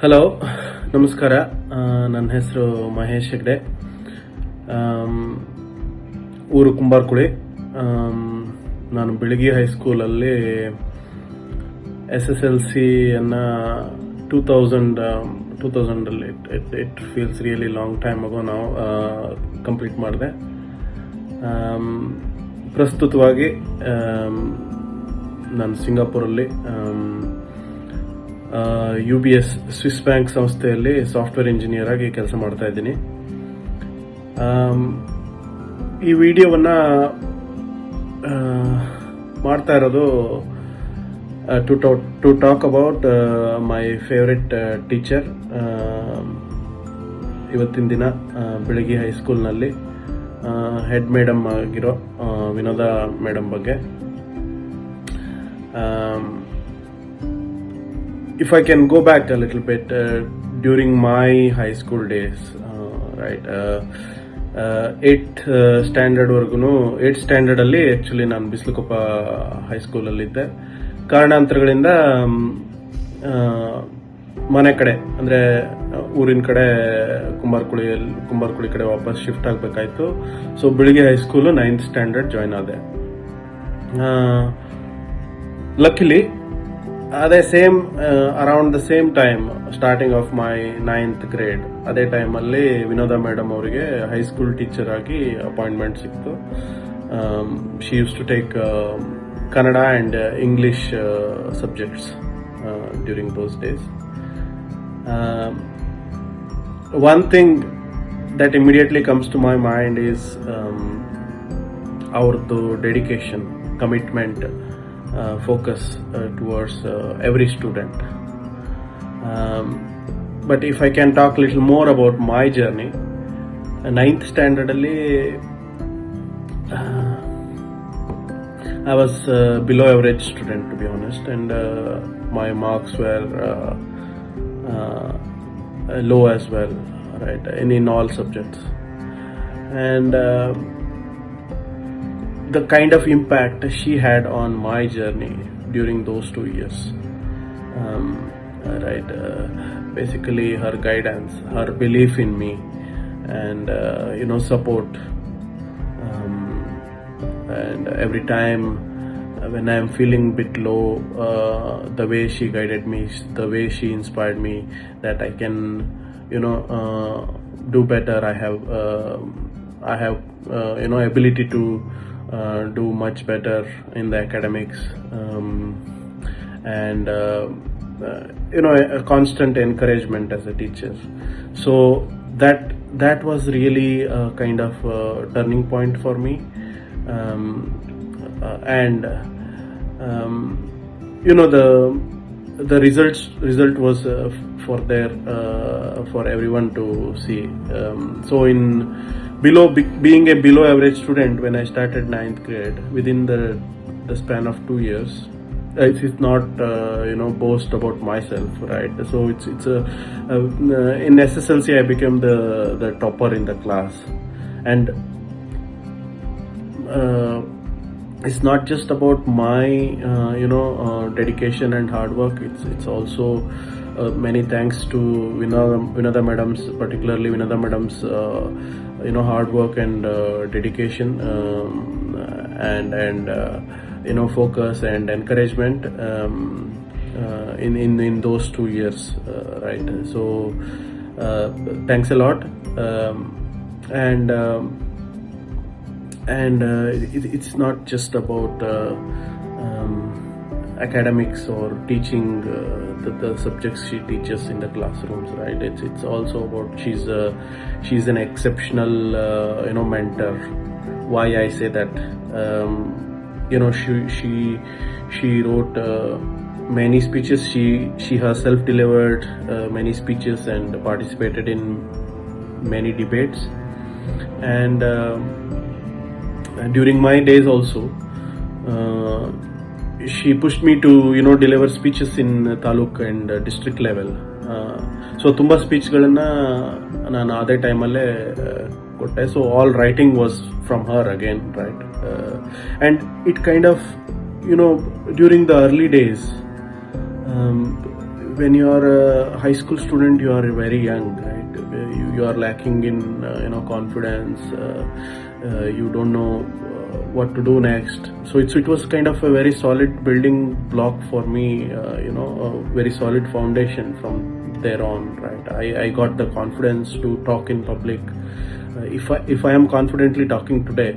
Hello, ನಮಸ್ಕಾರ. ನನ್ನ ಹೆಸರು ಮಹೇಶ್ ಹೆಗ್ಡೆ. ಊರು ಕುಂಬಾರ್ಕುಳಿ. ನಾನು ಬೆಳಗಿ ಹೈಸ್ಕೂಲಲ್ಲಿ SSLCಯನ್ನು 2000 it feels really long time ago ನಾವು ಕಂಪ್ಲೀಟ್ ಮಾಡಿದೆ. ಪ್ರಸ್ತುತವಾಗಿ ನಾನು ಸಿಂಗಾಪುರಲ್ಲಿ UBS ಸ್ವಿಸ್ ಬ್ಯಾಂಕ್ ಸಂಸ್ಥೆಯಲ್ಲಿ ಸಾಫ್ಟ್ವೇರ್ ಇಂಜಿನಿಯರ್ ಆಗಿ ಕೆಲಸ ಮಾಡ್ತಾ ಇದ್ದೀನಿ. ಈ ವಿಡಿಯೋವನ್ನ ಮಾಡ್ತಾ ಇರೋದು to talk about my favourite teacher. ಇವತ್ತಿನ ದಿನ ಬೆಳಗ್ಗೆ ಹೈಸ್ಕೂಲ್ನಲ್ಲಿ ಹೆಡ್ ಮೇಡಮ್ ಆಗಿರೋ ವಿನೋದ ಮೇಡಮ್ ಬಗ್ಗೆ. If I can go back a little bit during my high school days, right, 8th standard ವರ್ಗು 8th ಸ್ಟ್ಯಾಂಡರ್ಡ್ ಅಲ್ಲಿ ಆಕ್ಚುಲಿ ನಾನು ಬಿಸ್ಲುಕೊಪ್ಪ ಹೈಸ್ಕೂಲ್ ಅಲ್ಲಿ ಇದ್ದೆ. ಕಾರಣಾಂತರಗಳಿಂದ ಮನೆ ಕಡೆ ಅಂದ್ರೆ ಊರಿನ ಕಡೆ ಕುಂಬಾರ್ಕುಳಿ ಕಡೆ ವಾಪಸ್ ಶಿಫ್ಟ್ ಆಗ್ಬೇಕಾಯ್ತು. ಸೊ ಬೆಳಿಗ್ಗೆ ಹೈಸ್ಕೂಲ್ 9th ಸ್ಟ್ಯಾಂಡರ್ಡ್ ಜಾಯ್ನ್ ಆದೆ. ಲಕ್ಕಿಲಿ ಅದೇ same around the same time starting of my 9th grade ಅದೇ ಟೈಮಲ್ಲಿ ವಿನೋದ ಮೇಡಮ್ ಅವರಿಗೆ ಹೈಸ್ಕೂಲ್ ಟೀಚರ್ ಆಗಿ ಅಪಾಯಿಂಟ್ಮೆಂಟ್ ಸಿಕ್ತು. She use to take Kannada and English subjects during those days. One thing that immediately comes to my mind is ಅವ್ರದ್ದು dedication, commitment, focus towards every student. But if I can talk a little more about my journey, 9th standard alli I was below average student, to be honest, and my marks were low as well, right, in all subjects. And the kind of impact she had on my journey during those 2 years, right, basically her guidance, her belief in me, and support, and every time when I am feeling a bit low, the way she guided me, the way she inspired me that I can do better. I have ability to do much better in the academics, and a constant encouragement as a teacher. So that was really a kind of turning point for me, and the result was for everyone to see. So in being a below average student when I started 9th grade, within the span of 2 years, it's not boast about myself, right? So it's in SSLC I became the topper in the class, and it's not just about my dedication and hard work. It's also many thanks to Vinodha madam's, particularly Vinodha madam's hard work and dedication, and focus and encouragement in those 2 years, right? So thanks a lot, and it's not just about academics or teaching the subjects she teaches in the classrooms, right? It's also about she's an exceptional mentor. Why I say that? She wrote many speeches. She herself delivered many speeches and participated in many debates, and during my days also she pushed me to deliver speeches in taluk and district level. So ತುಂಬಾ ಸ್ಪೀಚ್ಗಳನ್ನ ನಾನು ಅದೇ ಟೈಮಲ್ಲೇ ಕೊಟ್ಟೆ. So all writing was from her again, right? And it kind of during the early days when you are a high school student, you are very young, right? You are lacking in confidence. You don't know what to do next. So it was kind of a very solid building block for me. A very solid foundation from there on, right? I got the confidence to talk in public. If I am confidently talking today,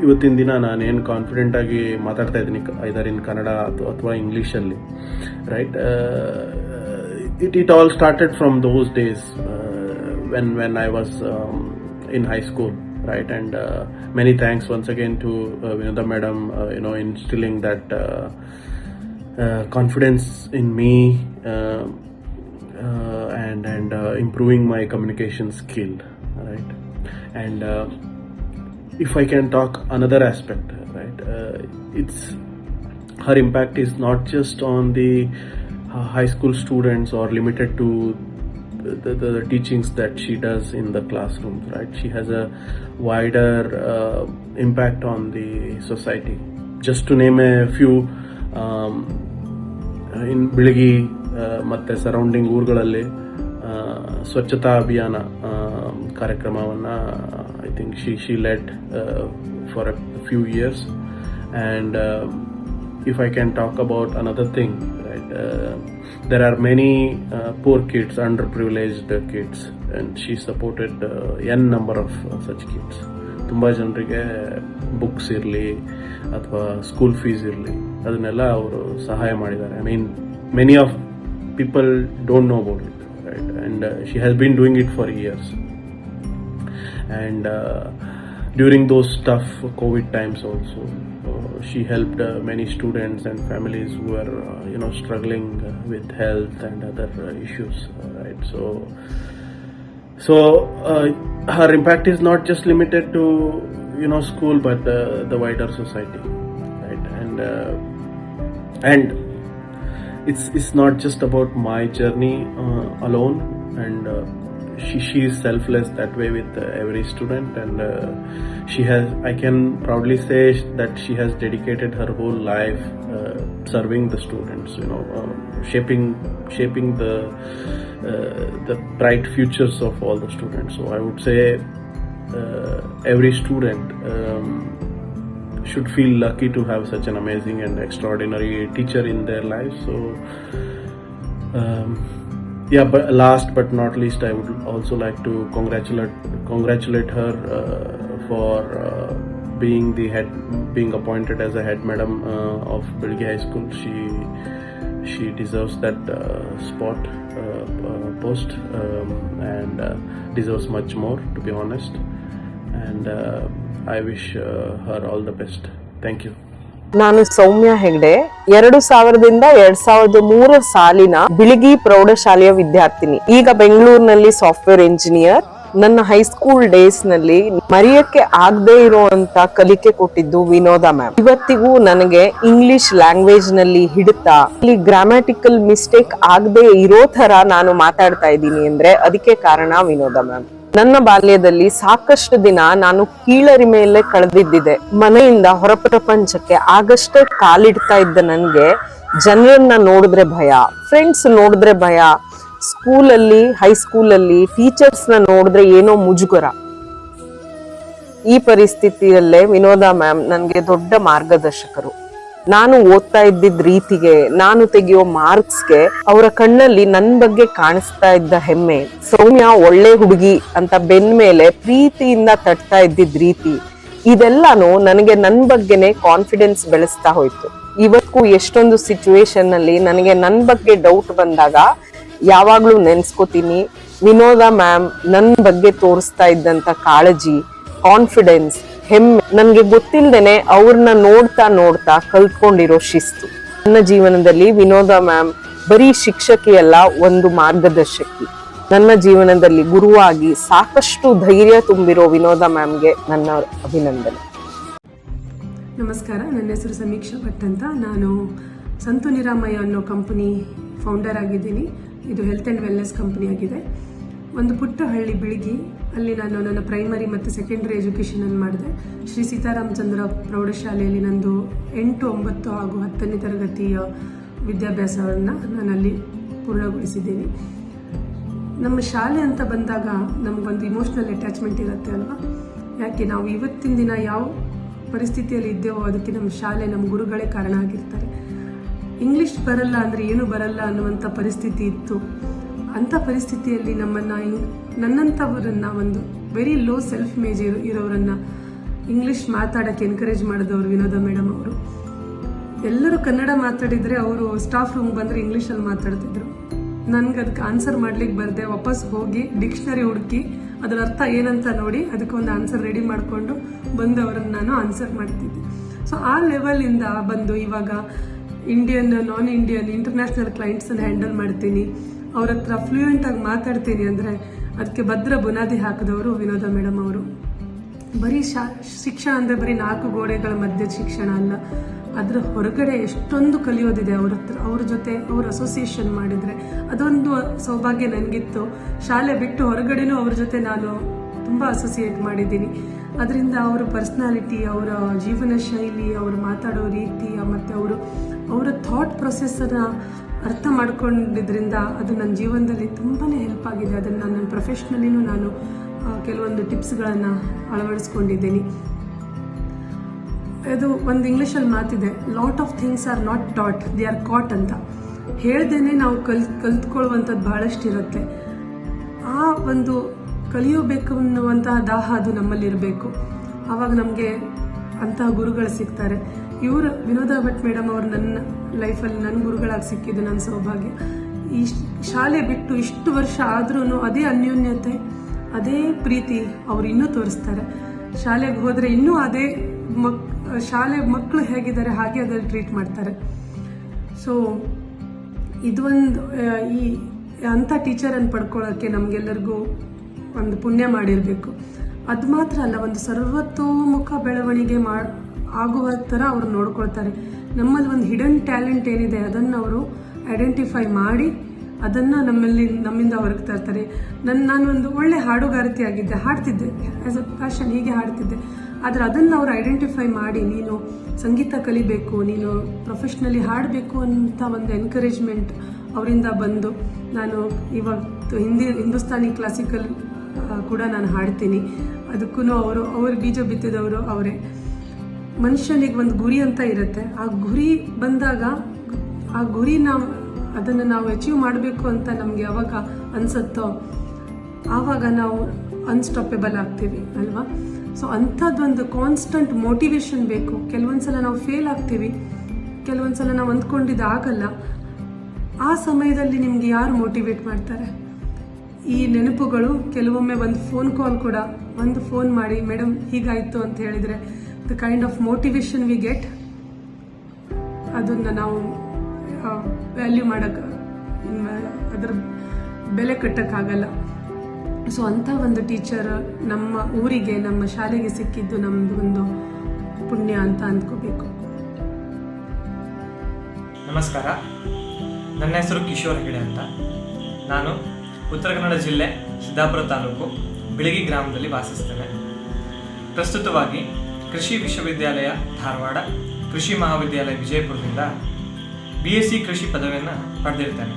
ಇವತ್ತಿನ ದಿನ ನಾನೇನು confident ಆಗಿ ಮಾತಾಡ್ತಾ ಇದ್ದೀನಿ ಐದರ್ ಇನ್ ಕನ್ನಡ ಅಥವಾ ಇಂಗ್ಲೀಷಲ್ಲಿ, right? It all started from those days when I was in high school, right? And many thanks once again to Vinoda madam, instilling that confidence in me, and improving my communication skill, right? And if I can talk another aspect, right? It's her impact is not just on the high school students or limited to the teachings that she does in the classrooms, right? She has a wider impact on the society. Just to name a few, in Bilagi ಮತ್ತೆ surrounding ಊರುಗಳಲ್ಲಿ ಸ್ವಚ್ಛತಾ ಅಭಿಯಾನ ಕಾರ್ಯಕ್ರಮವನ್ನ I think she led for a few years. And if I can talk about another thing, right? There are many poor kids, underprivileged kids, and she supported n number of such kids. ತುಂಬ ಜನರಿಗೆ books ಇರಲಿ ಅಥವಾ school fees ಇರಲಿ ಅದನ್ನೆಲ್ಲ ಅವರು ಸಹಾಯ ಮಾಡಿದ್ದಾರೆ. I mean, many of people don't know about it, right? And she has been doing it for years. And during those tough COVID times also, she helped many students and families who were struggling with health and other issues, right? So her impact is not just limited to school, but the wider society, right? And it's not just about my journey alone. And she is selfless that way with every student, and I can proudly say that she has dedicated her whole life serving the students, shaping the bright futures of all the students. So I would say every student should feel lucky to have such an amazing and extraordinary teacher in their lives. So but last but not least, I would also like to congratulate her for being appointed as a head madam of Bilgi High School. She deserves that post, and deserves much more, to be honest. And I wish her all the best. Thank you. ನಾನು ಸೌಮ್ಯ ಹೆಗ್ಡೆ, 2000ದಿಂದ 2003 ಸಾಲಿನ ಬಿಳಿಗಿ ಪ್ರೌಢಶಾಲೆಯ ವಿದ್ಯಾರ್ಥಿನಿ. ಈಗ ಬೆಂಗಳೂರಿನಲ್ಲಿ software engineer. ನನ್ನ high school days ನಲ್ಲಿ ಮರೆಯಕ್ಕೆ ಆಗದೆ ಇರುವಂತ ಕಲಿಕೆ ಕೊಟ್ಟಿದ್ದು ವಿನೋದ ಮ್ಯಾಮ್. ಇವತ್ತಿಗೂ ನನಗೆ ಇಂಗ್ಲಿಷ್ ಲ್ಯಾಂಗ್ವೇಜ್ ನಲ್ಲಿ ಹಿಡಿತ, ಇಲ್ಲಿ ಗ್ರಾಮ್ಯಾಟಿಕಲ್ ಮಿಸ್ಟೇಕ್ ಆಗದೆ ಇರೋ ತರ ನಾನು ಮಾತಾಡ್ತಾ ಇದ್ದೀನಿ ಅಂದ್ರೆ ಅದಕ್ಕೆ ಕಾರಣ ವಿನೋದ ಮ್ಯಾಮ್. ನನ್ನ ಬಾಲ್ಯದಲ್ಲಿ ಸಾಕಷ್ಟು ದಿನ ನಾನು ಕೀಳರಿಮೆಯಲ್ಲೇ ಕಳೆದಿದ್ದಿದೆ. ಮನೆಯಿಂದ ಹೊರ ಪ್ರಪಂಚಕ್ಕೆ ಆಗಷ್ಟೇ ಕಾಲಿಡ್ತಾ ಇದ್ದ ನನ್ಗೆ ಜನರನ್ನ ನೋಡಿದ್ರೆ ಭಯ, ಫ್ರೆಂಡ್ಸ್ ನೋಡಿದ್ರೆ ಭಯ, ಸ್ಕೂಲಲ್ಲಿ ಹೈಸ್ಕೂಲಲ್ಲಿ ಟೀಚರ್ಸ್ ನ ನೋಡಿದ್ರೆ ಏನೋ ಮುಜುಗರ. ಈ ಪರಿಸ್ಥಿತಿಯಲ್ಲೇ ವಿನೋದ ಮ್ಯಾಮ್ ನನ್ಗೆ ದೊಡ್ಡ ಮಾರ್ಗದರ್ಶಕರು. ನಾನು ಓದ್ತಾ ಇದ್ದಿದ್ ರೀತಿಗೆ, ನಾನು ತೆಗೆಯೋ ಮಾರ್ಕ್ಸ್ಗೆ ಅವರ ಕಣ್ಣಲ್ಲಿ ನನ್ ಬಗ್ಗೆ ಕಾಣಿಸ್ತಾ ಇದ್ದ ಹೆಮ್ಮೆ, ಸೌಮ್ಯ ಒಳ್ಳೆ ಹುಡುಗಿ ಅಂತ ಬೆನ್ ಮೇಲೆ ಪ್ರೀತಿಯಿಂದ ತಟ್ತಾ ಇದ್ದಿದ್ ರೀತಿ, ಇದೆಲ್ಲಾನು ನನಗೆ ನನ್ ಬಗ್ಗೆನೆ ಕಾನ್ಫಿಡೆನ್ಸ್ ಬೆಳೆಸ್ತಾ ಹೋಯ್ತು. ಇವತ್ತು ಎಷ್ಟೊಂದು ಸಿಚುವೇಶನ್ ಅಲ್ಲಿ ನನಗೆ ನನ್ ಬಗ್ಗೆ ಡೌಟ್ ಬಂದಾಗ ಯಾವಾಗ್ಲೂ ನೆನ್ಸ್ಕೋತೀನಿ, ವಿನೋದ ಮ್ಯಾಮ್ ನನ್ ಬಗ್ಗೆ ತೋರಿಸ್ತಾ ಇದ್ದಂತ ಕಾಳಜಿ, ಕಾನ್ಫಿಡೆನ್ಸ್, ಹೆಮ್ಮೆ, ನನ್ಗೆ ಗೊತ್ತಿಲ್ದೇನೆ ಅವ್ರನ್ನ ನೋಡ್ತಾ ನೋಡ್ತಾ ಕಲ್ತ್ಕೊಂಡಿರೋ ಶಿಸ್ತು. ನನ್ನ ಜೀವನದಲ್ಲಿ ವಿನೋದ ಮ್ಯಾಮ್ ಬರೀ ಶಿಕ್ಷಕಿಯಲ್ಲ, ಒಂದು ಮಾರ್ಗದರ್ಶಕಿ. ನನ್ನ ಜೀವನದಲ್ಲಿ ಗುರುವಾಗಿ ಸಾಕಷ್ಟು ಧೈರ್ಯ ತುಂಬಿರೋ ವಿನೋದ ಮ್ಯಾಮ್ಗೆ ನನ್ನ ಅಭಿನಂದನೆ. ನಮಸ್ಕಾರ, ನನ್ನ ಹೆಸರು ಸಮೀಕ್ಷಾ ಭಟ್ ಅಂತ. ನಾನು ಸಂತು ನಿರಾಮಯ್ಯ ಅನ್ನೋ ಕಂಪನಿ ಫೌಂಡರ್ ಆಗಿದ್ದೀನಿ. ಇದು ಹೆಲ್ತ್ ಆ್ಯಂಡ್ ವೆಲ್ನೆಸ್ ಕಂಪನಿ ಆಗಿದೆ. ಒಂದು ಪುಟ್ಟ ಹಳ್ಳಿ ಬಿಳಿಗಿ, ಅಲ್ಲಿ ನಾನು ನನ್ನ ಪ್ರೈಮರಿ ಮತ್ತು ಸೆಕೆಂಡರಿ ಎಜುಕೇಷನನ್ನು ಮಾಡಿದೆ. ಶ್ರೀ ಸೀತಾರಾಮಚಂದ್ರ ಪ್ರೌಢಶಾಲೆಯಲ್ಲಿ ನಂದು 8, 9 ಹಾಗೂ 10ನೇ ತರಗತಿಯ ವಿದ್ಯಾಭ್ಯಾಸವನ್ನು ನಾನಲ್ಲಿ ಪೂರ್ಣಗೊಳಿಸಿದ್ದೀನಿ. ನಮ್ಮ ಶಾಲೆ ಅಂತ ಬಂದಾಗ ನಮಗೊಂದು ಇಮೋಷ್ನಲ್ ಅಟ್ಯಾಚ್ಮೆಂಟ್ ಇರುತ್ತೆ ಅಲ್ವಾ. ಯಾಕೆ ನಾವು ಇವತ್ತಿನ ದಿನ ಯಾವ ಪರಿಸ್ಥಿತಿಯಲ್ಲಿ ಇದ್ದೇವೋ ಅದಕ್ಕೆ ನಮ್ಮ ಶಾಲೆ, ನಮ್ಮ ಗುರುಗಳೇ ಕಾರಣ ಆಗಿರ್ತಾರೆ. ಇಂಗ್ಲೀಷ್ ಬರಲ್ಲ ಅಂದರೆ ಏನೂ ಬರಲ್ಲ ಅನ್ನುವಂಥ ಪರಿಸ್ಥಿತಿ ಇತ್ತು. ಅಂಥ ಪರಿಸ್ಥಿತಿಯಲ್ಲಿ ನನ್ನಂಥವರನ್ನು, ಒಂದು ವೆರಿ ಲೋ ಸೆಲ್ಫ್ ಇಮೇಜ್ ಇರೋರನ್ನು ಇಂಗ್ಲೀಷ್ ಮಾತಾಡೋಕ್ಕೆ ಎನ್ಕರೇಜ್ ಮಾಡಿದವರು ವಿನೋದ ಮೇಡಮ್ ಅವರು. ಎಲ್ಲರೂ ಕನ್ನಡ ಮಾತಾಡಿದರೆ ಅವರು ಸ್ಟಾಫ್ ರೂಮ್ಗೆ ಬಂದರೆ ಇಂಗ್ಲೀಷಲ್ಲಿ ಮಾತಾಡ್ತಿದ್ರು. ನನಗೆ ಅದಕ್ಕೆ ಆನ್ಸರ್ ಮಾಡ್ಲಿಕ್ಕೆ ಬರದೆ ವಾಪಸ್ ಹೋಗಿ ಡಿಕ್ಷನರಿ ಹುಡುಕಿ ಅದರ ಅರ್ಥ ಏನಂತ ನೋಡಿ ಅದಕ್ಕೆ ಒಂದು ಆನ್ಸರ್ ರೆಡಿ ಮಾಡಿಕೊಂಡು ಬಂದು ಅವರನ್ನು ನಾನು ಆನ್ಸರ್ ಮಾಡ್ತಿದ್ದೆ. ಸೊ ಆ ಲೆವೆಲಿಂದ ಬಂದು ಇವಾಗ ಇಂಡಿಯನ್, ನಾನ್ ಇಂಡಿಯನ್, ಇಂಟರ್ನ್ಯಾಷನಲ್ ಕ್ಲೈಂಟ್ಸನ್ನು ಹ್ಯಾಂಡಲ್ ಮಾಡ್ತೀನಿ, ಅವ್ರ ಹತ್ರ ಫ್ಲೂಯೆಂಟಾಗಿ ಮಾತಾಡ್ತೀನಿ ಅಂದರೆ ಅದಕ್ಕೆ ಭದ್ರ ಬುನಾದಿ ಹಾಕಿದವರು ವಿನೋದ ಮೇಡಮ್ ಅವರು. ಬರೀ ಶಿಕ್ಷಣ ಅಂದರೆ ಬರೀ 4 ಗೋಡೆಗಳ ಮಧ್ಯೆ ಶಿಕ್ಷಣ ಅಲ್ಲ, ಅದರ ಹೊರಗಡೆ ಎಷ್ಟೊಂದು ಕಲಿಯೋದಿದೆ ಅವ್ರ ಹತ್ರ. ಅವ್ರ ಜೊತೆ ಅವ್ರ ಅಸೋಸಿಯೇಷನ್ ಮಾಡಿದರೆ ಅದೊಂದು ಸೌಭಾಗ್ಯ ನನಗಿತ್ತು. ಶಾಲೆ ಬಿಟ್ಟು ಹೊರಗಡೆನೂ ಅವ್ರ ಜೊತೆ ನಾನು ತುಂಬ ಅಸೋಸಿಯೇಟ್ ಮಾಡಿದ್ದೀನಿ. ಅದರಿಂದ ಅವರ ಪರ್ಸ್ನಾಲಿಟಿ, ಅವರ ಜೀವನ ಶೈಲಿ, ಅವರು ಮಾತಾಡೋ ರೀತಿ ಮತ್ತು ಅವರ ಥಾಟ್ ಪ್ರೊಸೆಸ್ಸನ್ನು ಅರ್ಥ ಮಾಡ್ಕೊಂಡಿದ್ರಿಂದ ಅದು ನನ್ನ ಜೀವನದಲ್ಲಿ ತುಂಬಾ ಹೆಲ್ಪ್ ಆಗಿದೆ. ಅದನ್ನು ನನ್ನ ಪ್ರೊಫೆಷ್ನಲಿನೂ ನಾನು ಕೆಲವೊಂದು ಟಿಪ್ಸ್ಗಳನ್ನು ಅಳವಡಿಸ್ಕೊಂಡಿದ್ದೀನಿ. ಅದು ಒಂದು ಇಂಗ್ಲೀಷಲ್ಲಿ ಮಾತಿದೆ, lot of things are not taught, they are caught ಅಂತ. ಹೇಳ್ದೇನೆ ನಾವು ಕಲ್ತ್ಕೊಳ್ಳುವಂಥದ್ದು ಬಹಳಷ್ಟು ಇರುತ್ತೆ. ಆ ಒಂದು ಕಲಿಯಬೇಕು ಅನ್ನುವಂತಹ ದಾಹ ಅದು ನಮ್ಮಲ್ಲಿರಬೇಕು. ಆವಾಗ ನಮಗೆ ಅಂತಹ ಗುರುಗಳು ಸಿಗ್ತಾರೆ. ಇವರು ವಿನೋದ ಭಟ್ ಮೇಡಮ್ ಅವರು ನನ್ನ ಲೈಫಲ್ಲಿ ನನ್ನ ಗುರುಗಳಾಗಿ ಸಿಕ್ಕಿದ್ದು ನನ್ನ ಸೌಭಾಗ್ಯ. ಈ ಶಾಲೆ ಬಿಟ್ಟು ಇಷ್ಟು ವರ್ಷ ಆದ್ರೂ ಅದೇ ಅನ್ಯೋನ್ಯತೆ, ಅದೇ ಪ್ರೀತಿ ಅವ್ರು ಇನ್ನೂ ತೋರಿಸ್ತಾರೆ. ಶಾಲೆಗೆ ಹೋದರೆ ಇನ್ನೂ ಅದೇ ಶಾಲೆ ಮಕ್ಕಳು ಹೇಗಿದ್ದಾರೆ ಹಾಗೆ ಅದ್ರಲ್ಲಿ ಟ್ರೀಟ್ ಮಾಡ್ತಾರೆ. ಸೊ ಇದೊಂದು ಈ ಅಂಥ ಟೀಚರನ್ನು ಪಡ್ಕೊಳ್ಳೋಕ್ಕೆ ನಮಗೆಲ್ಲರಿಗೂ ಒಂದು ಪುಣ್ಯ ಮಾಡಿರಬೇಕು. ಅದು ಮಾತ್ರ ಅಲ್ಲ, ಒಂದು ಸರ್ವತೋಮುಖ ಬೆಳವಣಿಗೆ ಆಗುವ ಥರ ಅವ್ರು ನೋಡ್ಕೊಳ್ತಾರೆ. ನಮ್ಮಲ್ಲಿ ಒಂದು ಹಿಡನ್ ಟ್ಯಾಲೆಂಟ್ ಏನಿದೆ ಅದನ್ನು ಅವರು ಐಡೆಂಟಿಫೈ ಮಾಡಿ ಅದನ್ನು ನಮ್ಮಿಂದ ಹೊರಗೆ ತರ್ತಾರೆ. ನಾನು ಒಂದು ಒಳ್ಳೆ ಹಾಡುಗಾರತಿ ಆಗಿದ್ದೆ, ಹಾಡ್ತಿದ್ದೆ ಆ್ಯಸ್ ಅ ಪ್ಯಾಷನ್, ಹೀಗೆ ಹಾಡ್ತಿದ್ದೆ. ಆದರೆ ಅದನ್ನು ಅವರು ಐಡೆಂಟಿಫೈ ಮಾಡಿ ನೀನು ಸಂಗೀತ ಕಲಿಬೇಕು, ನೀನು ಪ್ರೊಫೆಷ್ನಲಿ ಹಾಡಬೇಕು ಅಂತ ಒಂದು ಎನ್ಕರೇಜ್ಮೆಂಟ್ ಅವರಿಂದ ಬಂದು ನಾನು ಇವತ್ತು ಹಿಂದೂಸ್ತಾನಿ ಕ್ಲಾಸಿಕಲ್ ಕೂಡ ನಾನು ಹಾಡ್ತೀನಿ. ಅದಕ್ಕೂ ಅವರು ಬೀಜ ಬಿತ್ತಿದವರು ಅವರೇ. ಮನುಷ್ಯನಿಗೆ ಒಂದು ಗುರಿ ಅಂತ ಇರುತ್ತೆ. ಆ ಗುರಿ ಬಂದಾಗ ಆ ಗುರಿ ಅದನ್ನು ನಾವು ಅಚೀವ್ ಮಾಡಬೇಕು ಅಂತ ನಮಗೆ ಯಾವಾಗ ಅನಿಸುತ್ತೋ ಆವಾಗ ನಾವು ಅನ್ಸ್ಟಾಪೇಬಲ್ ಆಗ್ತೀವಿ ಅಲ್ವಾ. ಸೊ ಅಂಥದ್ದೊಂದು ಕಾನ್ಸ್ಟಂಟ್ ಮೋಟಿವೇಶನ್ ಬೇಕು. ಕೆಲವೊಂದು ಸಲ ನಾವು ಫೇಲ್ ಆಗ್ತೀವಿ, ಕೆಲವೊಂದು ಸಲ ನಾವು ಅಂದ್ಕೊಂಡಿದ್ದು ಆಗಲ್ಲ. ಆ ಸಮಯದಲ್ಲಿ ನಿಮಗೆ ಯಾರು ಮೋಟಿವೇಟ್ ಮಾಡ್ತಾರೆ? ಈ ನೆನಪುಗಳು. ಕೆಲವೊಮ್ಮೆ ಒಂದು ಫೋನ್ ಕಾಲ್ ಕೂಡ, ಒಂದು ಫೋನ್ ಮಾಡಿ ಮೇಡಮ್ ಹೀಗಾಯಿತು ಅಂತ ಹೇಳಿದರೆ the kind of motivation we get, ಅದನ್ನು ನಾವು ವ್ಯಾಲ್ಯೂ ಮಾಡೋಕ್ಕೆ, ಅದರ ಬೆಲೆ ಕಟ್ಟೋಕ್ಕಾಗಲ್ಲ. ಸೊ ಅಂಥ ಒಂದು ಟೀಚರ್ ನಮ್ಮ ಊರಿಗೆ, ನಮ್ಮ ಶಾಲೆಗೆ ಸಿಕ್ಕಿದ್ದು ನಮ್ಮದು ಒಂದು ಪುಣ್ಯ ಅಂತ ಅಂದ್ಕೋಬೇಕು. ನಮಸ್ಕಾರ, ನನ್ನ ಹೆಸರು ಕಿಶೋರ್ ಹೆಗಡೆ ಅಂತ. ನಾನು ಉತ್ತರ ಕನ್ನಡ ಜಿಲ್ಲೆ ಸಿದ್ದಾಪುರ ತಾಲೂಕು ಬಿಳಗಿ ಗ್ರಾಮದಲ್ಲಿ ವಾಸಿಸ್ತೇನೆ. ಪ್ರಸ್ತುತವಾಗಿ ಕೃಷಿ ವಿಶ್ವವಿದ್ಯಾಲಯ ಧಾರವಾಡ, ಕೃಷಿ ಮಹಾವಿದ್ಯಾಲಯ ವಿಜಯಪುರದಿಂದ BSc ಕೃಷಿ ಪದವಿಯನ್ನು ಪಡೆದಿರ್ತೇನೆ.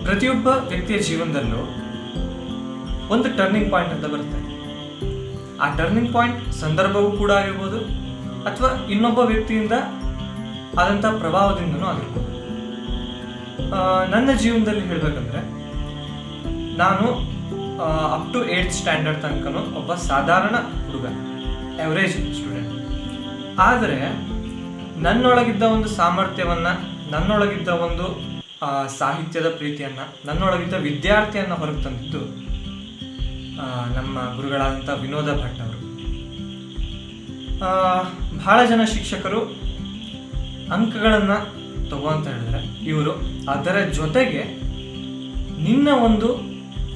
ಪ್ರತಿಯೊಬ್ಬ ವ್ಯಕ್ತಿಯ ಜೀವನದಲ್ಲೂ ಒಂದು ಟರ್ನಿಂಗ್ ಪಾಯಿಂಟ್ ಅಂತ ಬರುತ್ತೆ. ಆ ಟರ್ನಿಂಗ್ ಪಾಯಿಂಟ್ ಸಂದರ್ಭವೂ ಕೂಡ ಆಗಿರ್ಬೋದು, ಅಥವಾ ಇನ್ನೊಬ್ಬ ವ್ಯಕ್ತಿಯಿಂದ ಆದಂಥ ಪ್ರಭಾವದಿಂದನೂ ಆಗಿರ್ಬೋದು. ನನ್ನ ಜೀವನದಲ್ಲಿ ಹೇಳಬೇಕಂದ್ರೆ, ನಾನು ಅಪ್ ಟು 8th ಸ್ಟ್ಯಾಂಡರ್ಡ್ ತನಕನೂ ಒಬ್ಬ ಸಾಧಾರಣ ಹುಡುಗ, ಎವರೇಜ್ ಸ್ಟೂಡೆಂಟ್. ಆದರೆ ನನ್ನೊಳಗಿದ್ದ ಒಂದು ಸಾಮರ್ಥ್ಯವನ್ನು, ನನ್ನೊಳಗಿದ್ದ ಒಂದು ಸಾಹಿತ್ಯದ ಪ್ರೀತಿಯನ್ನು, ನನ್ನೊಳಗಿದ್ದ ವಿದ್ಯಾರ್ಥಿಯನ್ನು ಹೊರಗೆ ತಂದಿದ್ದು ನಮ್ಮ ಗುರುಗಳಾದಂಥ ವಿನೋದ ಭಟ್ ಅವರು. ಬಹಳ ಜನ ಶಿಕ್ಷಕರು ಅಂಕಗಳನ್ನು ತಗೋ ಅಂತ ಹೇಳಿದ್ರೆ, ಇವರು ಅದರ ಜೊತೆಗೆ ನಿನ್ನ ಒಂದು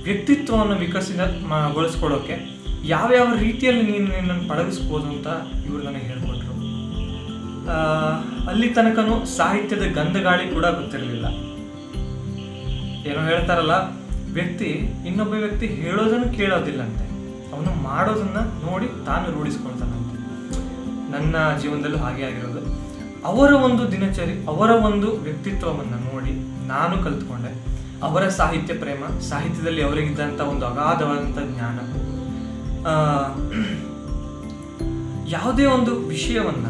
ವ್ಯಕ್ತಿತ್ವವನ್ನು ವಿಕಸಿತಗೊಳಿಸ್ಕೊಳ್ಳೋಕ್ಕೆ ಯಾವ್ಯಾವ ರೀತಿಯಲ್ಲಿ ನೀನು ನಿನ್ನನ್ನು ಪಳಗಿಸ್ಬೋದು ಅಂತ ಇವರು ನನಗೆ ಹೇಳ್ಕೊಟ್ರು. ಅಲ್ಲಿ ತನಕನೂ ಸಾಹಿತ್ಯದ ಗಂಧಗಾಳಿ ಕೂಡ ಗೊತ್ತಿರಲಿಲ್ಲ. ಏನೋ ಹೇಳ್ತಾರಲ್ಲ, ವ್ಯಕ್ತಿ ಇನ್ನೊಬ್ಬ ವ್ಯಕ್ತಿ ಹೇಳೋದನ್ನು ಕೇಳೋದಿಲ್ಲಂತೆ, ಅವನು ಮಾಡೋದನ್ನು ನೋಡಿ ತಾನು ರೂಢಿಸ್ಕೊಳ್ತಾನಂತೆ. ನನ್ನ ಜೀವನದಲ್ಲೂ ಹಾಗೆ ಆಗಿರೋದು. ಅವರ ಒಂದು ದಿನಚರಿ, ಅವರ ಒಂದು ವ್ಯಕ್ತಿತ್ವವನ್ನು ನೋಡಿ ನಾನು ಕಲ್ತ್ಕೊಂಡೆ. ಅವರ ಸಾಹಿತ್ಯ ಪ್ರೇಮ, ಸಾಹಿತ್ಯದಲ್ಲಿ ಅವರಿಗಿದ್ದಂಥ ಒಂದು ಅಗಾಧವಾದಂಥ ಜ್ಞಾನ, ಯಾವುದೇ ಒಂದು ವಿಷಯವನ್ನ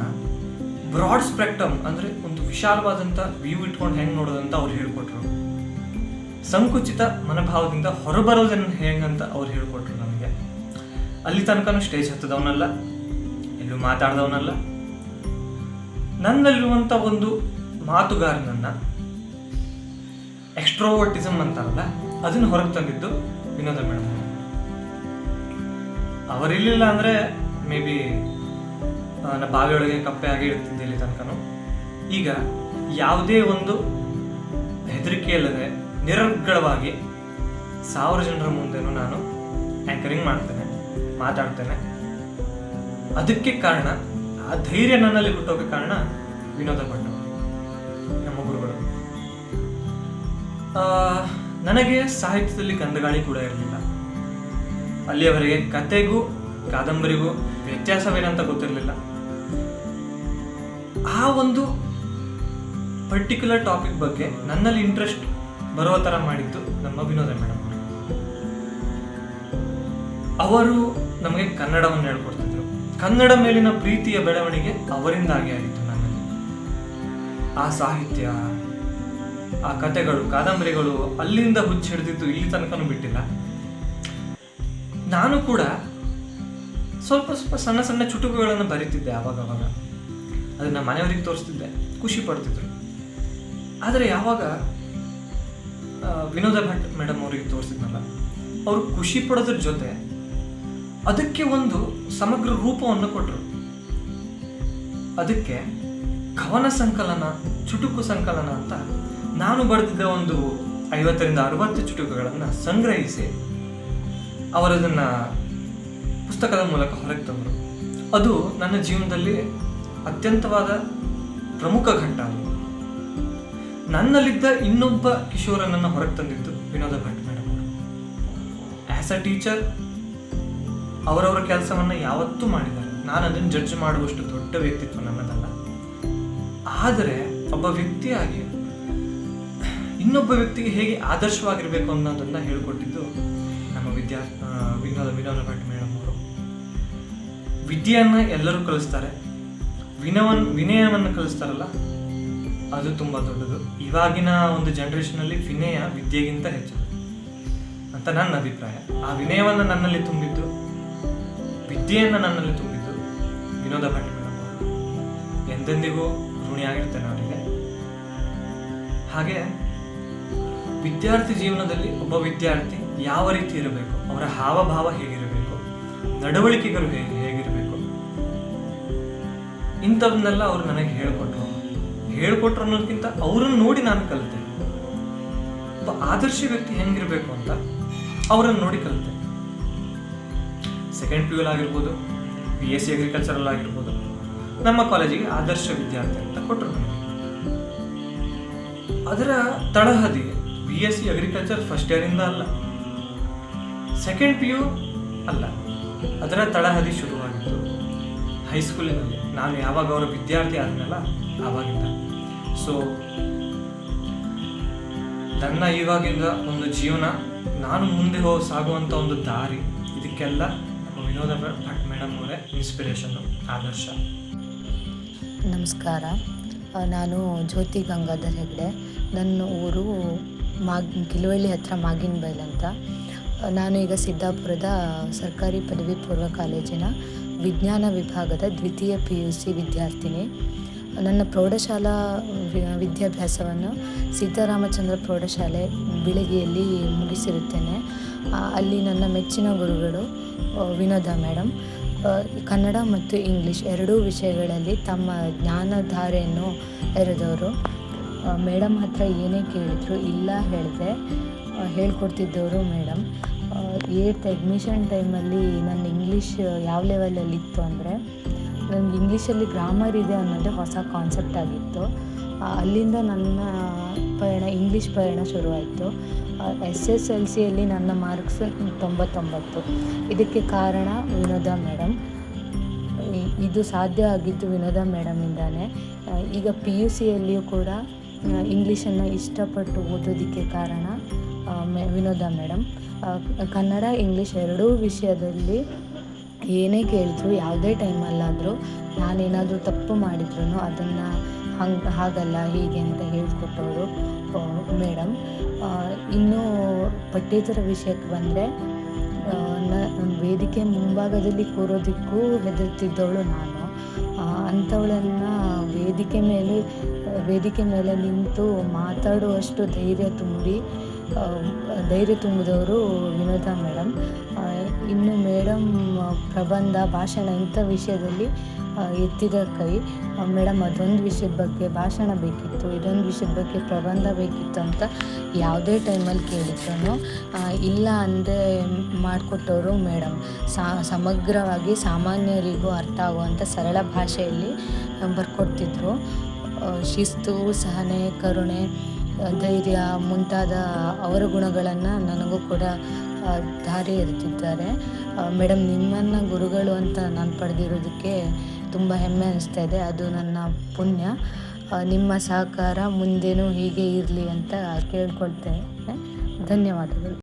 ಬ್ರಾಡ್ ಸ್ಪೆಕ್ಟ್ರಮ್ ಅಂದರೆ ಒಂದು ವಿಶಾಲವಾದಂಥ ವ್ಯೂ ಇಟ್ಕೊಂಡು ಹೆಂಗೆ ನೋಡೋದಂತ ಅವ್ರು ಹೇಳ್ಕೊಟ್ರು. ಸಂಕುಚಿತ ಮನೋಭಾವದಿಂದ ಹೊರಬರೋದನ್ನು ಹೆಂಗಂತ ಅವ್ರು ಹೇಳ್ಕೊಟ್ರು ನನಗೆ. ಅಲ್ಲಿ ತನಕನೂ ಸ್ಟೇಜ್ ಹತ್ತದವನಲ್ಲ, ಎಲ್ಲೂ ಮಾತಾಡ್ದವನಲ್ಲ. ನನ್ನಲ್ಲಿರುವಂಥ ಒಂದು ಮಾತುಗಾರನನ್ನ, ಎಕ್ಸ್ಟ್ರೋವರ್ಟಿಸಮ್ ಅಂತಾರಲ್ಲ, ಅದನ್ನು ಹೊರಗೆ ತಂದಿದ್ದು ವಿನೋದ ಮೇಡಮ್. ಅವರಿರಲಿಲ್ಲ ಅಂದರೆ ಮೇ ಬಿ ನನ್ನ ಬಾವಿಯೊಳಗೆ ಕಪ್ಪೆ ಆಗಿ ಇರ್ತಿದ್ದೆ ಇಲ್ಲಿ ತನಕನೂ. ಈಗ ಯಾವುದೇ ಒಂದು ಹೆದರಿಕೆ ಇಲ್ಲದೆ ನಿರರ್ಗಳವಾಗಿ 1000 ಜನರ ಮುಂದೆನೂ ನಾನು ಆ್ಯಂಕರಿಂಗ್ ಮಾಡ್ತೇನೆ, ಮಾತಾಡ್ತೇನೆ. ಅದಕ್ಕೆ ಕಾರಣ, ಆ ಧೈರ್ಯ ನನ್ನಲ್ಲಿ ಹುಟ್ಟೋಕೆ ಕಾರಣ ವಿನೋದ ಭಟ್, ನಮ್ಮ ಗುರುಗಳು. ನನಗೆ ಸಾಹಿತ್ಯದಲ್ಲಿ ಗಂಧಗಾಳಿ ಕೂಡ ಇರಲಿಲ್ಲ. ಅಲ್ಲಿಯವರೆಗೆ ಕತೆಗೂ ಕಾದಂಬರಿಗೂ ವ್ಯತ್ಯಾಸವೇನಂತ ಗೊತ್ತಿರಲಿಲ್ಲ. ಆ ಒಂದು ಪರ್ಟಿಕ್ಯುಲರ್ ಟಾಪಿಕ್ ಬಗ್ಗೆ ನನ್ನಲ್ಲಿ ಇಂಟ್ರೆಸ್ಟ್ ಬರೋ ಥರ ಮಾಡಿದ್ದು ನಮ್ಮ ವಿನೋದ ಮೇಡಮ್ ಅವರು. ನಮಗೆ ಕನ್ನಡವನ್ನು ಹೇಳ್ಕೊಡ್ತಿದ್ರು. ಕನ್ನಡ ಮೇಲಿನ ಪ್ರೀತಿಯ ಬೆಳವಣಿಗೆ ಅವರಿಂದಾಗಿ ಆಗಿತ್ತು ನನ್ನಲ್ಲಿ. ಆ ಸಾಹಿತ್ಯ, ಆ ಕತೆಗಳು, ಕಾದಂಬರಿಗಳು ಅಲ್ಲಿಂದ ಹುಚ್ಚು ಹಿಡಿದಿದ್ದು ಇಲ್ಲಿ ತನಕನೂ ಬಿಟ್ಟಿಲ್ಲ. ನಾನು ಕೂಡ ಸ್ವಲ್ಪ ಸಣ್ಣ ಸಣ್ಣ ಚುಟುಕುಗಳನ್ನು ಬರೀತಿದ್ದೆ ಆವಾಗವಾಗ. ಅದನ್ನ ಮನೆಯವರಿಗೆ ತೋರಿಸ್ತಿದ್ದೆ, ಖುಷಿ ಪಡ್ತಿದ್ರು. ಆದರೆ ಯಾವಾಗ ವಿನೋದ ಭಟ್ ಮೇಡಮ್ ಅವರಿಗೆ ತೋರಿಸಿದ್ನಲ್ಲ, ಅವರು ಖುಷಿ ಪಡೋದ್ರ ಜೊತೆ ಅದಕ್ಕೆ ಒಂದು ಸಮಗ್ರ ರೂಪವನ್ನು ಕೊಟ್ಟರು. ಅದಕ್ಕೆ ಕವನ ಸಂಕಲನ, ಚುಟುಕು ಸಂಕಲನ ಅಂತ ನಾನು ಬರೆದಿದ್ದ ಒಂದು 50ರಿಂದ 60 ಚುಟುಕುಗಳನ್ನು ಸಂಗ್ರಹಿಸಿ ಅವರದನ್ನ ಪುಸ್ತಕದ ಮೂಲಕ ಹೊರಗೆ ತಂದರು. ಅದು ನನ್ನ ಜೀವನದಲ್ಲಿ ಅತ್ಯಂತವಾದ ಪ್ರಮುಖ ಘಟ್ಟ. ಅದು ನನ್ನಲ್ಲಿದ್ದ ಇನ್ನೊಬ್ಬ ಕಿಶೋರನನ್ನು ಹೊರಗೆ ತಂದಿದ್ದು ವಿನೋದ ಭಟ್ ಮೇಡಮ್ ಅವರು. ಆ್ಯಸ್ ಅ ಟೀಚರ್ ಅವರವರ ಕೆಲಸವನ್ನು ಯಾವತ್ತೂ ಮಾಡಿದ್ದಾರೆ. ನಾನು ಅದನ್ನು ಜಡ್ಜ್ ಮಾಡುವಷ್ಟು ದೊಡ್ಡ ವ್ಯಕ್ತಿತ್ವ ನನ್ನದಲ್ಲ. ಆದರೆ ಒಬ್ಬ ವ್ಯಕ್ತಿಯಾಗಿ ಇನ್ನೊಬ್ಬ ವ್ಯಕ್ತಿಗೆ ಹೇಗೆ ಆದರ್ಶವಾಗಿರಬೇಕು ಅನ್ನೋದನ್ನ ಹೇಳ್ಕೊಟ್ಟಿದ್ದು ನಮ್ಮ ವಿನೋದ ಭಟ್ ಮೇಡಮ್ ಅವರು. ವಿದ್ಯೆಯನ್ನು ಎಲ್ಲರೂ ಕಲಿಸ್ತಾರೆ, ವಿನಯವನ್ನು ಕಲಿಸ್ತಾರಲ್ಲ, ಅದು ತುಂಬ ದೊಡ್ಡದು. ಇವಾಗಿನ ಒಂದು ಜನರೇಷನಲ್ಲಿ ವಿನಯ ವಿದ್ಯೆಗಿಂತ ಹೆಚ್ಚು ಅಂತ ನನ್ನ ಅಭಿಪ್ರಾಯ. ಆ ವಿನಯವನ್ನು ನನ್ನಲ್ಲಿ ತುಂಬಿದ್ದು, ವಿದ್ಯೆಯನ್ನು ನನ್ನಲ್ಲಿ ತುಂಬಿದ್ದು ವಿನೋದ ಭಟ್ ಮೇಡಮ್ ಅವರು. ಎಂದೆಂದಿಗೂ ಋಣಿಯಾಗಿರ್ತೇನೆ ಅವರಿಗೆ. ಹಾಗೆ ವಿದ್ಯಾರ್ಥಿ ಜೀವನದಲ್ಲಿ ಒಬ್ಬ ವಿದ್ಯಾರ್ಥಿ ಯಾವ ರೀತಿ ಇರಬೇಕು, ಅವರ ಹಾವಭಾವ ಹೇಗಿರಬೇಕು, ನಡವಳಿಕೆಗಳು ಹೇಗಿರಬೇಕು, ಇಂಥವನ್ನೆಲ್ಲ ಅವರು ನನಗೆ ಹೇಳ್ಕೊಟ್ರು ಅನ್ನೋದಕ್ಕಿಂತ ಅವರನ್ನು ನೋಡಿ ನಾನು ಕಲಿತೆ. ಒಬ್ಬ ಆದರ್ಶ ವ್ಯಕ್ತಿ ಹೆಂಗಿರಬೇಕು ಅಂತ ಅವರನ್ನು ನೋಡಿ ಕಲಿತೆ. ಸೆಕೆಂಡ್ PU ಆಗಿರ್ಬೋದು, BSc ಅಗ್ರಿಕಲ್ಚರಲ್ ಆಗಿರ್ಬೋದು, ನಮ್ಮ ಕಾಲೇಜಿಗೆ ಆದರ್ಶ ವಿದ್ಯಾರ್ಥಿ ಅಂತ ಕೊಟ್ಟರು ನನಗೆ. ಅದರ ತಳಹದಿ BSc ಅಗ್ರಿಕಲ್ಚರ್ ಫಸ್ಟ್ ಇಯರಿಂದ ಅಲ್ಲ, ಸೆಕೆಂಡ್ PU ಅಲ್ಲ, ಅದರ ತಳಹದಿ ಶುರುವಾಗಿತ್ತು ಹೈಸ್ಕೂಲಿನಲ್ಲಿ. ನಾನು ಯಾವಾಗ ಅವರ ವಿದ್ಯಾರ್ಥಿ ಆದ್ಮೇಲ ಆವಾಗಿಂದ. ಸೊ ನನ್ನ ಇವಾಗಿಂದ ಒಂದು ಜೀವನ, ನಾನು ಮುಂದೆ ಸಾಗುವಂಥ ಒಂದು ದಾರಿ, ಇದಕ್ಕೆಲ್ಲ ನಮ್ಮ ವಿನೋದ ಭಟ್ ಮೇಡಮ್ ಅವರೇ ಇನ್ಸ್ಪಿರೇಷನ್ನು, ಆದರ್ಶ. ನಮಸ್ಕಾರ, ನಾನು ಜ್ಯೋತಿ ಗಂಗಾಧರ್ ಹೆಗ್ಡೆ. ನನ್ನ ಊರು ಗಿಲುವಳ್ಳಿ ಹತ್ರ ಮಾಗಿನಬೈಲ್ ಅಂತ. ನಾನು ಈಗ ಸಿದ್ದಾಪುರದ ಸರ್ಕಾರಿ ಪದವಿ ಪೂರ್ವ ಕಾಲೇಜಿನ ವಿಜ್ಞಾನ ವಿಭಾಗದ ದ್ವಿತೀಯ PUC ವಿದ್ಯಾರ್ಥಿನಿ. ನನ್ನ ಪ್ರೌಢಶಾಲಾ ವಿದ್ಯಾಭ್ಯಾಸವನ್ನು ಸಿದ್ದರಾಮಚಂದ್ರ ಪ್ರೌಢಶಾಲೆ ಬಿಳಗಿಯಲ್ಲಿ ಮುಗಿಸಿರುತ್ತೇನೆ. ಅಲ್ಲಿ ನನ್ನ ಮೆಚ್ಚಿನ ಗುರುಗಳು ವಿನೋದ ಮೇಡಮ್. ಕನ್ನಡ ಮತ್ತು ಇಂಗ್ಲೀಷ್ ಎರಡೂ ವಿಷಯಗಳಲ್ಲಿ ತಮ್ಮ ಜ್ಞಾನಧಾರೆಯನ್ನು ಎರೆದವರು. ಮೇಡಮ್ ಹತ್ರ ಏನೇ ಕೇಳಿದ್ರು ಇಲ್ಲ ಹೇಳಿದೆ ಹೇಳ್ಕೊಡ್ತಿದ್ದವರು ಮೇಡಮ್. 8th ಅಡ್ಮಿಷನ್ ಟೈಮಲ್ಲಿ ನನ್ನ ಇಂಗ್ಲೀಷ್ ಯಾವ ಲೆವೆಲಲ್ಲಿ ಇತ್ತು ಅಂದರೆ, ನನಗೆ ಇಂಗ್ಲೀಷಲ್ಲಿ ಗ್ರಾಮರ್ ಇದೆ ಅನ್ನೋದೇ ಹೊಸ ಕಾನ್ಸೆಪ್ಟ್ ಆಗಿತ್ತು. ಅಲ್ಲಿಂದ ನನ್ನ ಇಂಗ್ಲೀಷ್ ಪಯಣ ಶುರುವಾಯಿತು. SSLCಯಲ್ಲಿ ನನ್ನ ಮಾರ್ಕ್ಸ್ 99. ಇದಕ್ಕೆ ಕಾರಣ ವಿನೋದ ಮೇಡಮ್. ಇದು ಸಾಧ್ಯ ಆಗಿದ್ದು ವಿನೋದ ಮೇಡಮಿಂದಾನೆ. ಈಗ PUCಯಲ್ಲಿಯೂ ಕೂಡ ಇಂಗ್ಲೀಷನ್ನು ಇಷ್ಟಪಟ್ಟು ಓದೋದಕ್ಕೆ ಕಾರಣ ವಿನೋದ ಮೇಡಮ್. ಕನ್ನಡ ಇಂಗ್ಲೀಷ್ ಎರಡೂ ವಿಷಯದಲ್ಲಿ ಏನೇ ಕೇಳಿದ್ರು, ಯಾವುದೇ ಟೈಮಲ್ಲಾದರೂ ನಾನೇನಾದರೂ ತಪ್ಪು ಮಾಡಿದ್ರು ಅದನ್ನು ಹಾಗಲ್ಲ ಹೀಗೆ ಅಂತ ಹೇಳಿಕೊಟ್ಟವರು ಮೇಡಮ್. ಇನ್ನು ಪಠ್ಯೇತರ ವಿಷಯಕ್ಕೆ ಬಂದರೆ ವೇದಿಕೆ ಮುಂಭಾಗದಲ್ಲಿ ಕೂರೋದಕ್ಕೂ ಹೆದರ್ತಿದ್ದವಳು ನಾನು. ಅಂಥವಳನ್ನು ವೇದಿಕೆ ಮೇಲೆ ನಿಂತು ಮಾತಾಡುವಷ್ಟು ಧೈರ್ಯ ತುಂಬಿದವರು ವಿನೋದ ಮೇಡಮ್. ಇನ್ನು ಮೇಡಮ್ ಪ್ರಬಂಧ, ಭಾಷಣ ಇಂಥ ವಿಷಯದಲ್ಲಿ ಎತ್ತಿದ ಕೈ. ಮೇಡಮ್ ಅದೊಂದು ವಿಷಯದ ಬಗ್ಗೆ ಭಾಷಣ ಬೇಕಿತ್ತು, ಇದೊಂದು ವಿಷಯದ ಬಗ್ಗೆ ಪ್ರಬಂಧ ಬೇಕಿತ್ತು ಅಂತ ಯಾವುದೇ ಟೈಮಲ್ಲಿ ಕೇಳಿದ್ರು ಇಲ್ಲ ಅಂದೇ ಮಾಡಿಕೊಟ್ಟವರು ಮೇಡಮ್. ಸಮಗ್ರವಾಗಿ ಸಾಮಾನ್ಯರಿಗೂ ಅರ್ಥ ಆಗುವಂಥ ಸರಳ ಭಾಷೆಯಲ್ಲಿ ಬರ್ಕೊಡ್ತಿದ್ರು. ಶಿಸ್ತು, ಸಹನೆ, ಕರುಣೆ, ಧೈರ್ಯ ಮುಂತಾದ ಅವರ ಗುಣಗಳನ್ನು ನನಗೂ ಕೂಡ ದಾರಿ ಎರೆತಿದ್ದಾರೆ. ಮೇಡಮ್, ನಿಮ್ಮನ್ನು ಗುರುಗಳು ಅಂತ ನಾನು ಪಡೆದಿರೋದಕ್ಕೆ ತುಂಬ ಹೆಮ್ಮೆ ಅನಿಸ್ತಾ ಇದೆ. ಅದು ನನ್ನ ಪುಣ್ಯ. ನಿಮ್ಮ ಸಹಕಾರ ಮುಂದೇನೂ ಹೀಗೆ ಇರಲಿ ಅಂತ ಕೇಳ್ಕೊಳ್ತೇನೆ. ಧನ್ಯವಾದಗಳು.